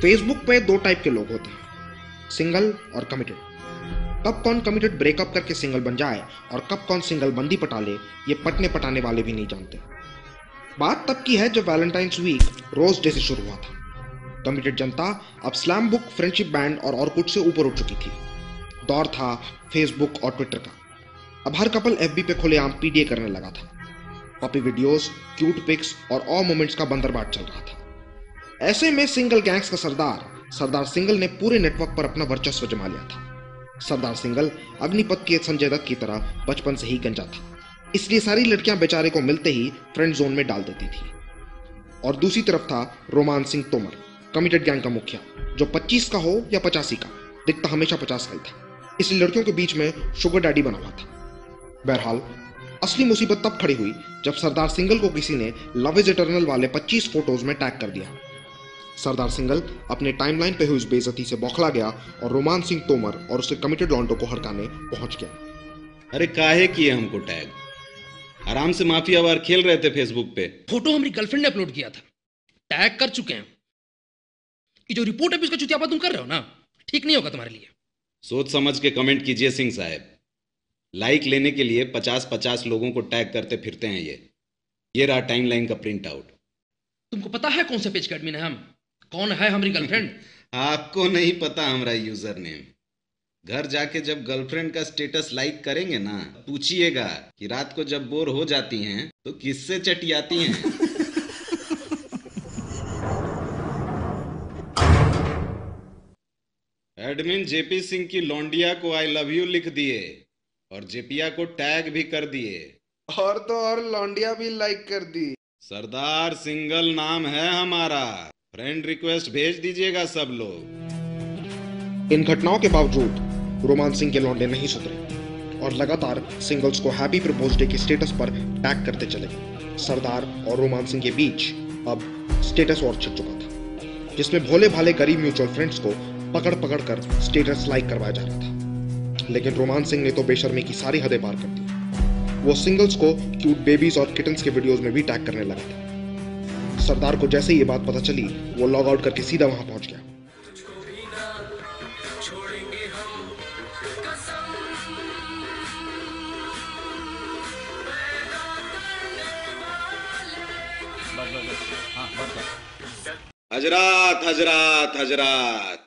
Facebook पे दो type के लोग होते हैं, सिंगल और कमिटेड। कब कौन कमिटेड ब्रेकअप करके सिंगल बन जाए और कब कौन सिंगल बंदी पटा ले, ये पटने पटाने वाले भी नहीं जानते। बात तब की है जब वैलेंटाइंस वीक रोज डे से शुरू हुआ था। कमिटेड जनता अब स्लैम बुक, फ्रेंडशिप बैंड और कुछ से ऊपर उठ चुकी थी। दौर था फेसबुक और ट्विटर का। अब हर कपल एफबी पे खुलेआम पीडीए करने लगा था। पपी वीडियोस, क्यूट पिक्स और ऑ मोमेंट्स का बंदरबाट चल रहा था। ऐसे में सिंगल गैंग्स का सरदार सिंगल ने पूरे नेटवर्क पर अपना वर्चस्व जमा लिया था। सरदार सिंगल अग्निपथ के संजय दत्त की तरह बचपन से ही गंजा था, इसलिए सारी लड़कियां बेचारे को मिलते ही फ्रेंड जोन में डाल देती थी। और दूसरी तरफ था रोमान सिंह तोमर, कमिटेड गैंग का मुखिया, जो 25 का हो या 85 का, दिखता हमेशा 50 का ही था, इसलिए लड़कियों के बीच में शुगर डैडी बना हुआ था। बहरहाल असली मुसीबत तब खड़ी हुई जब सरदार सिंगल को किसी ने लव इज इटर्नल वाले 25 फोटोज में टैग कर दिया। सरदार सिंगल अपने टाइमलाइन पे हुई उस बेइज्जती से बौखला गया और रोमान सिंह तोमर और उसके कमिटेड लॉन्डो को हड़काने पहुंच गया। अरे काहे किए हमको टैग? आराम से माफिया वार खेल रहे थे फेसबुक पे। फोटो हमारी गर्लफ्रेंड ने अपलोड किया था, टैग कर चुके हैं। ये जो रिपोर्ट है इसका चुतियापा तुम कर रहे हो ना, ठीक नहीं होगा तुम्हारे लिए। सोच समझ के कमेंट कीजिए सिंह साहब। लाइक लेने के लिए 50-50 लोगों को टैग करते फिरते हैं ये रहा टाइमलाइन का प्रिंट आउट। तुमको पता है कौन से पेज के एडमिन है हम? कौन है हमारी गर्लफ्रेंड? आपको नहीं पता हमारा यूजर नेम? घर जाके जब गर्लफ्रेंड का स्टेटस लाइक करेंगे ना, पूछिएगा कि रात को जब बोर हो जाती हैं तो किससे चटियाती हैं। एडमिन जेपी सिंह की लौंडिया को आई लव यू लिख दिए और जेपिया को टैग भी कर दिए, और तो और लौंडिया भी लाइक कर दी। सरदार सिंगल नाम है हमारा। फ्रेंड रिक्वेस्ट भेज दीजिएगा सब लोग। इन घटनाओं के बावजूद रोमान सिंह के लौंडे नहीं सुधरे और लगातार सिंगल्स को हैप्पी प्रपोज डे के स्टेटस पर टैग करते चले। सरदार और रोमान सिंह के बीच अब स्टेटस और छिप चुका था, जिसमें भोले भाले गरीब म्यूचुअल फ्रेंड्स को पकड़ पकड़ कर स्टेटस लाइक करवाया जा रहा था। लेकिन रोमान सिंह ने तो बेशर्मी की सारी हदें पार कर दी। वो सिंगल्स को क्यूट बेबीज और किटन्स के वीडियोस में भी टैग करने लगा था। सरदार को जैसे ये बात पता चली, वो लॉग आउट करके सीधा वहां पहुंच गया। हजरात हजरात हजरात,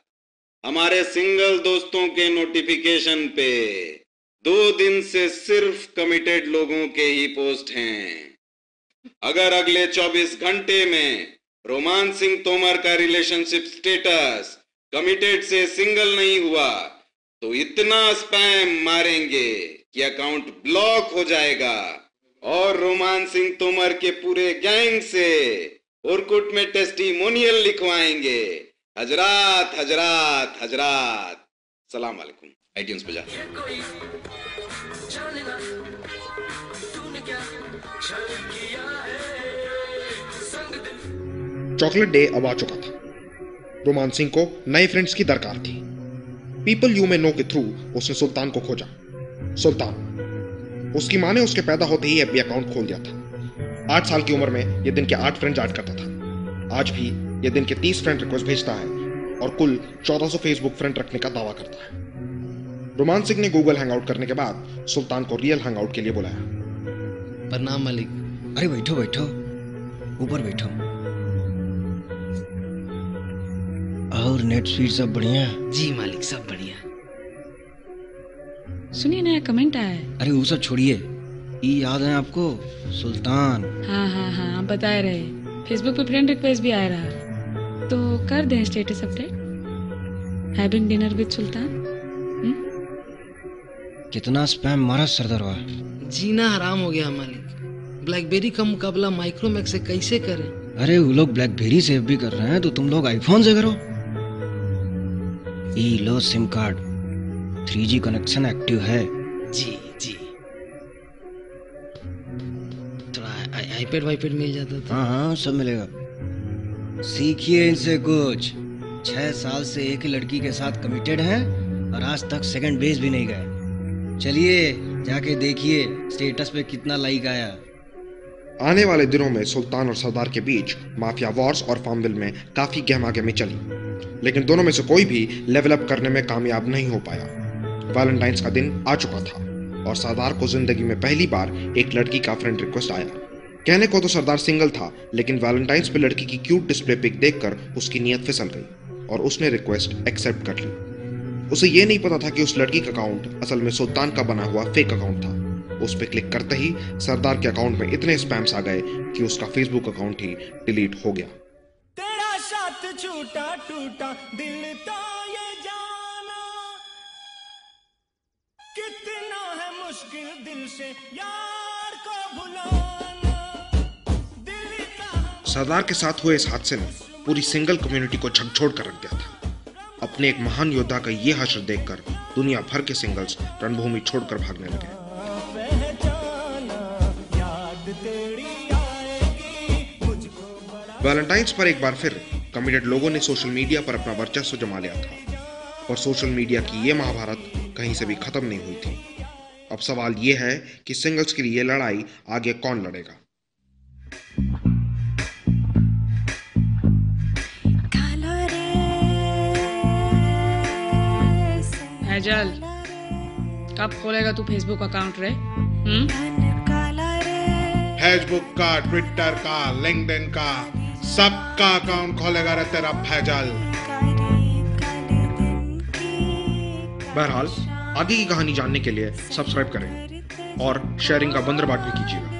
हमारे सिंगल दोस्तों के नोटिफिकेशन पे 2 दिन से सिर्फ कमिटेड लोगों के ही पोस्ट हैं। अगर अगले 24 घंटे में रोमान सिंह तोमर का रिलेशनशिप स्टेटस कमिटेड से सिंगल नहीं हुआ तो इतना स्पैम मारेंगे कि अकाउंट ब्लॉक हो जाएगा और रोमान सिंह तोमर के पूरे गैंग से ओरकुट में टेस्टिमोनियल लिखवाएंगे। हजरात हजरात हजरात, सलाम वालेकुम। आईट्यून्स पे जा। चॉकलेट डे अब आ चुका था। रोमान सिंह को नए फ्रेंड्स की दरकार थी। पीपल यू में नो के थ्रू उसने सुल्तान को खोजा। सुल्तान, उसकी माँ ने उसके पैदा होते ही एफबी अकाउंट खोल दिया था। 8 साल की उम्र में यह दिन के 8 फ्रेंड्स ऐड करता था। आज भी यह दिन के 30 फ्रेंड रिक्वेस्ट भेजता है और कुल 1400 फेसबुक फ्रेंड रखने का दावा करता है। रोमान सिंह ने गूगल हैंगआउट करने के बाद सुल्तान को रियल हैंगआउट के लिए बुलाया। प्रणाम मालिक। अरे बैठो बैठो, ऊपर बैठो। और नेट स्पीड सब बढ़िया? जी मालिक, सब बढ़िया। सुनिए, नया कमेंट आया है। अरे वो सब छोड़िए, ये याद है आपको सुल्तान? हाँ बता रहे, फेसबुक पे फ्रेंड रिक्वेस्ट भी आ रहा, तो कर दें status update, having dinner with Sultan. कितना स्पैम मारा सरदारवा। जीना हराम हो गया मालिक। ब्लैकबेरी का मुकाबला माइक्रोमैक्स से कैसे करें? अरे वो लोग ब्लैकबेरी से भी कर रहे हैं तो तुम लोग आईफोन से करो। ये लो SIM card, 3G connection active है। जी जी, थोड़ा आईपैड वाईपैड मिल जाता था। हाँ सब मिलेगा। सीखिए इनसे कुछ। 6 साल से एक ही लड़की के साथ कमिटेड हैं और आज तक सेकंड बेस भी नहीं गए। चलिए जाके देखिए स्टेटस पे कितना लाइक आया। आने वाले दिनों में सुल्तान और सरदार के बीच माफिया वॉर्स और फार्मविल में काफी गहमागहमी चली। लेकिन दोनों में से कोई भी लेवल अप करने में कामयाब नहीं हो पाया। वैलेंटाइंस का दिन आ चुका था और सरदार को जिंदगी में पहली बार एक लड़की का फ्रेंड रिक्वेस्ट आया। कहने को तो सरदार सिंगल था, लेकिन वैलेंटाइंस पे लड़की की क्यूट डिस्प्ले पिक देखकर उसकी नीयत फिसल गई और उसने रिक्वेस्ट एक्सेप्ट कर ली। उसे ये नहीं पता था कि उस लड़की का अकाउंट असल में सुल्तान का बना हुआ फेक अकाउंट था। उस पे क्लिक करते ही सरदार के अकाउंट में इतने स्पैम्स आ गए कि उसका फेसबुक अकाउंट ही डिलीट हो गया। तेरा साथ छूटा टूटा दिल तो ये जाना, कितना है मुश्किल दिल से यार को भुलाना। दिल का सरदार के साथ हुए इस हादसे ने पूरी सिंगल कम्युनिटी को झकझोर कर रख दिया था। अपने एक महान योद्धा का ये हश्र देखकर दुनिया भर के सिंगल्स रणभूमि छोड़कर भागने लगे। वैलेंटाइंस पर एक बार फिर कमिटेड लोगों ने सोशल मीडिया पर अपना वर्चस्व जमा लिया था और सोशल मीडिया की ये महाभारत कहीं से भी खत्म नहीं हुई थी। अब सवाल ये है कि सिंगल्स के लिए ये लड़ाई आगे कौन लड़ेगा। फैजल, कब खोलेगा तू फेसबुक अकाउंट रे? फेसबुक का, ट्विटर का, लिंक्डइन का, सबका अकाउंट खोलेगा रे तेरा फैजल। बहरहाल आगे की कहानी जानने के लिए सब्सक्राइब करें और शेयरिंग का बंदरबाट भी कीजिएगा।